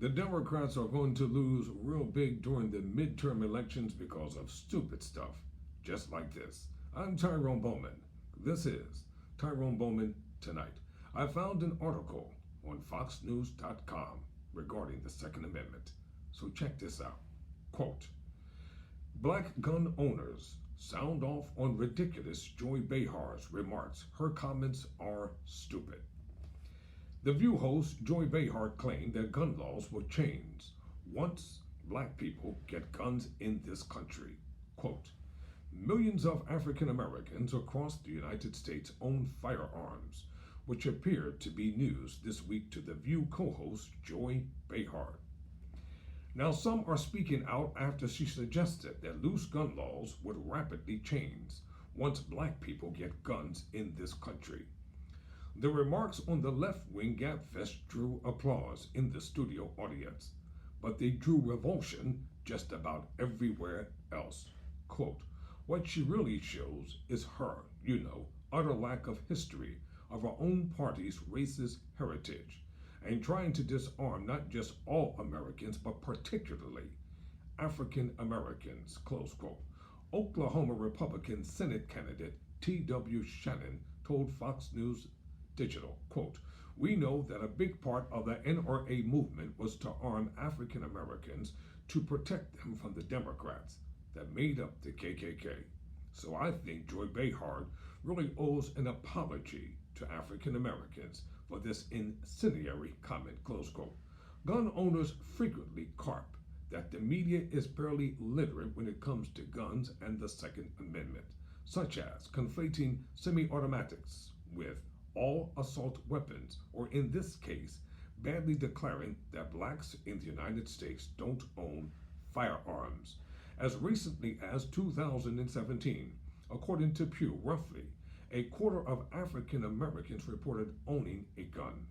The Democrats are going to lose real big during the midterm elections because of stupid stuff, just like this. I'm Tyrone Bowman. This is Tyrone Bowman Tonight. I found an article on foxnews.com regarding the Second Amendment. So check this out. Quote, Black gun owners sound off on ridiculous Joy Behar's remarks. Her comments are stupid. The View host Joy Behar claimed that gun laws will change once black people get guns in this country. Quote, millions of African Americans across the United States own firearms, which appeared to be news this week to The View co-host Joy Behar. Now some are speaking out after she suggested that loose gun laws would rapidly change once black people get guns in this country. The remarks on the left-wing gabfest drew applause in the studio audience, but they drew revulsion just about everywhere else. Quote, what she really shows is her, utter lack of history of her own party's racist heritage, and trying to disarm not just all Americans, but particularly African Americans, close quote. Oklahoma Republican Senate candidate T.W. Shannon told Fox News Digital, quote, we know that a big part of the NRA movement was to arm African Americans to protect them from the Democrats that made up the KKK. So I think Joy Behar really owes an apology to African Americans for this incendiary comment, close quote. Gun owners frequently carp that the media is barely literate when it comes to guns and the Second Amendment, such as conflating semi-automatics with all assault weapons, or in this case, badly declaring that blacks in the United States don't own firearms. As recently as 2017, according to Pew, roughly a quarter of African Americans reported owning a gun.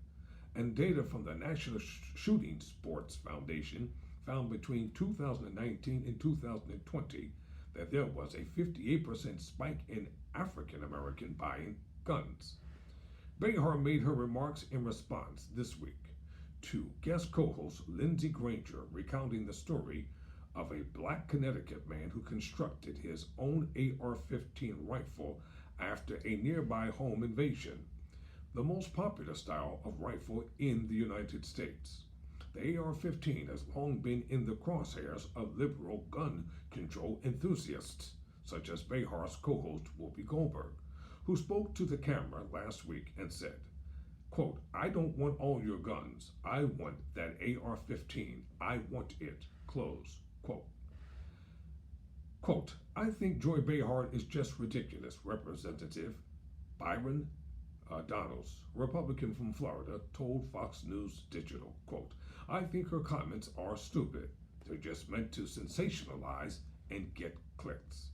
And data from the National Shooting Sports Foundation found between 2019 and 2020 that there was a 58% spike in African American buying guns. Behar made her remarks in response this week to guest co-host Lindsey Granger recounting the story of a black Connecticut man who constructed his own AR-15 rifle after a nearby home invasion, the most popular style of rifle in the United States. The AR-15 has long been in the crosshairs of liberal gun control enthusiasts, such as Behar's co-host Whoopi Goldberg, who spoke to the camera last week and said, quote, I don't want all your guns. I want that AR-15. I want it, close quote. Quote, I think Joy Behar is just ridiculous. Representative Byron Donalds, Republican from Florida, told Fox News Digital, quote, I think her comments are stupid. They're just meant to sensationalize and get clicks.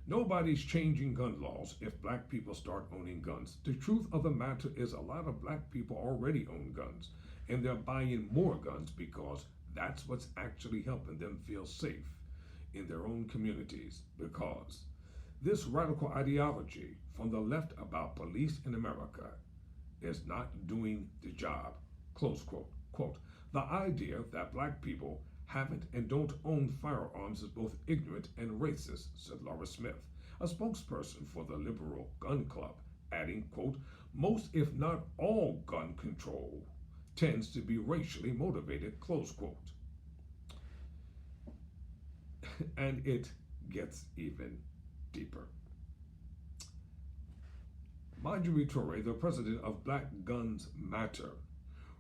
Nobody's changing gun laws if black people start owning guns. The truth of the matter is a lot of black people already own guns, and they're buying more guns because that's what's actually helping them feel safe in their own communities, because this radical ideology from the left about police in America is not doing the job, close quote. Quote, the idea that black people haven't and don't own firearms is both ignorant and racist, said Laura Smith, a spokesperson for the Liberal Gun Club, adding, quote, most if not all gun control tends to be racially motivated, close quote. And it gets even deeper. Marjorie Toure, the president of Black Guns Matter,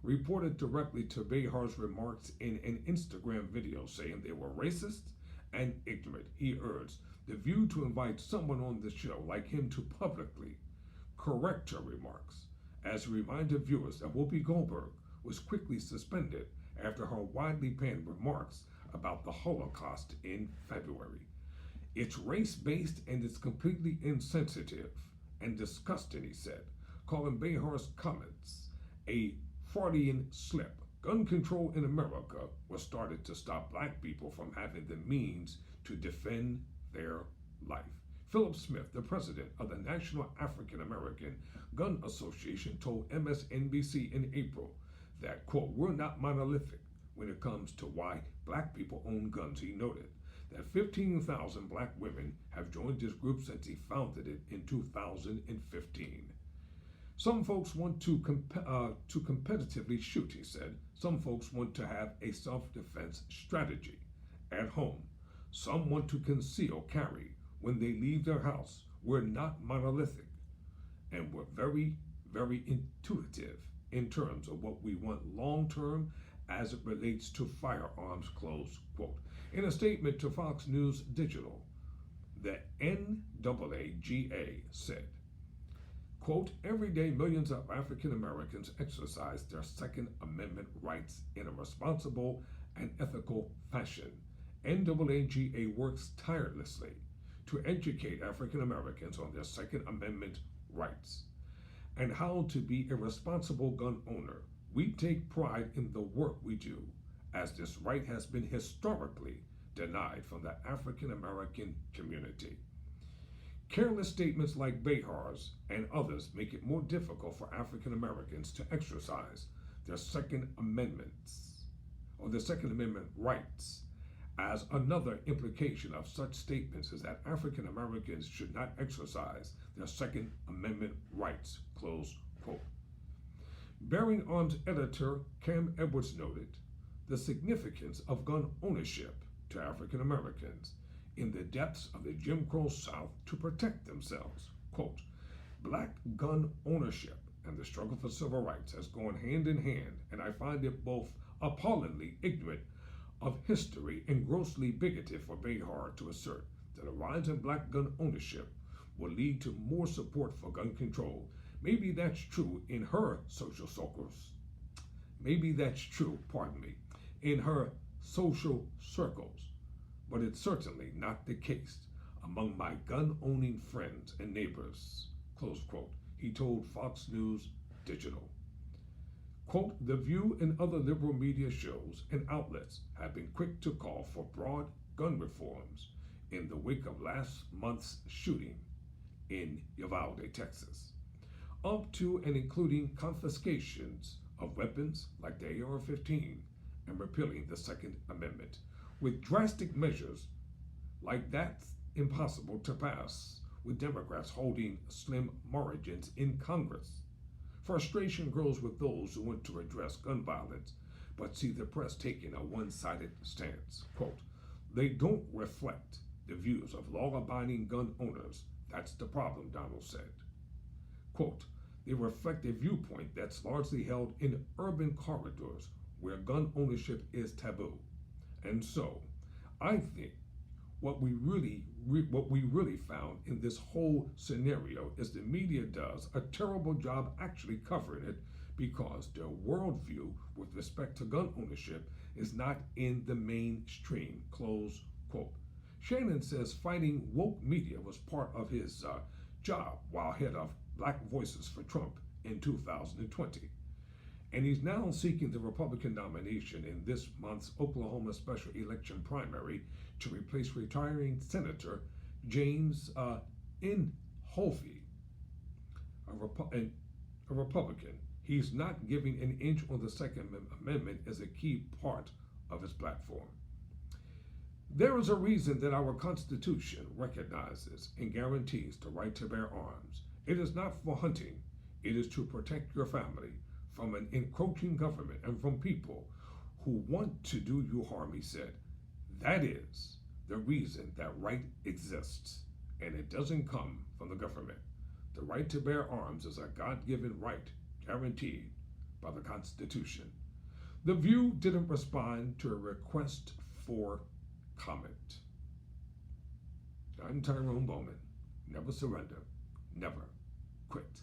reported directly to Behar's remarks in an Instagram video saying they were racist and ignorant. He urged The View to invite someone on the show like him to publicly correct her remarks, as he reminded viewers that Whoopi Goldberg was quickly suspended after her widely panned remarks about the Holocaust in February. It's race-based and it's completely insensitive and disgusting, he said, calling Behar's comments a Freudian slip. Gun control in America was started to stop black people from having the means to defend their life. Philip Smith, the president of the National African American Gun Association, told MSNBC in April that, quote, we're not monolithic. when it comes to why black people own guns. He noted that 15,000 black women have joined his group since he founded it in 2015. Some folks want to competitively shoot, he said. Some folks want to have a self-defense strategy at home. Some want to conceal carry when they leave their house. We're not monolithic, and we're very, very intuitive in terms of what we want long-term as it relates to firearms, close quote. In a statement to Fox News Digital, the NAAGA said, quote, every day millions of African Americans exercise their Second Amendment rights in a responsible and ethical fashion. NAAGA works tirelessly to educate African Americans on their Second Amendment rights and how to be a responsible gun owner. We take pride in the work we do, as this right has been historically denied from the African American community. Careless statements like Behar's and others make it more difficult for African Americans to exercise their Second Amendments or their Second Amendment rights. As another implication of such statements is that African Americans should not exercise their Second Amendment rights, close quote. Bearing Arms editor Cam Edwards noted the significance of gun ownership to African Americans in the depths of the Jim Crow South to protect themselves. Quote, black gun ownership and the struggle for civil rights has gone hand in hand, and I find it both appallingly ignorant of history and grossly bigoted for Behar to assert that a rise in black gun ownership will lead to more support for gun control. Maybe that's true in her social circles. In her social circles, but it's certainly not the case among my gun-owning friends and neighbors, close quote, he told Fox News Digital. Quote, The View and other liberal media shows and outlets have been quick to call for broad gun reforms in the wake of last month's shooting in Uvalde, Texas, up to and including confiscations of weapons like the AR-15 and repealing the Second Amendment. With drastic measures like that impossible to pass, with Democrats holding slim margins in Congress. Frustration grows with those who want to address gun violence but see the press taking a one-sided stance. Quote, they don't reflect the views of law-abiding gun owners. That's the problem, Donald said. Quote, they reflect a viewpoint that's largely held in urban corridors where gun ownership is taboo. And so, I think what we really found in this whole scenario is the media does a terrible job actually covering it because their worldview with respect to gun ownership is not in the mainstream, close quote. Shannon says fighting woke media was part of his job while head of Black Voices for Trump in 2020. And he's now seeking the Republican nomination in this month's Oklahoma special election primary to replace retiring Senator James Inhofe, a Republican. He's not giving an inch on the Second Amendment as a key part of his platform. There is a reason that our Constitution recognizes and guarantees the right to bear arms. It is not for hunting. It is to protect your family from an encroaching government and from people who want to do you harm, he said. That is the reason that right exists, and it doesn't come from the government. The right to bear arms is a God-given right guaranteed by the Constitution. The View didn't respond to a request for comment. I'm Tyrone Bowman. Never surrender. Never quit.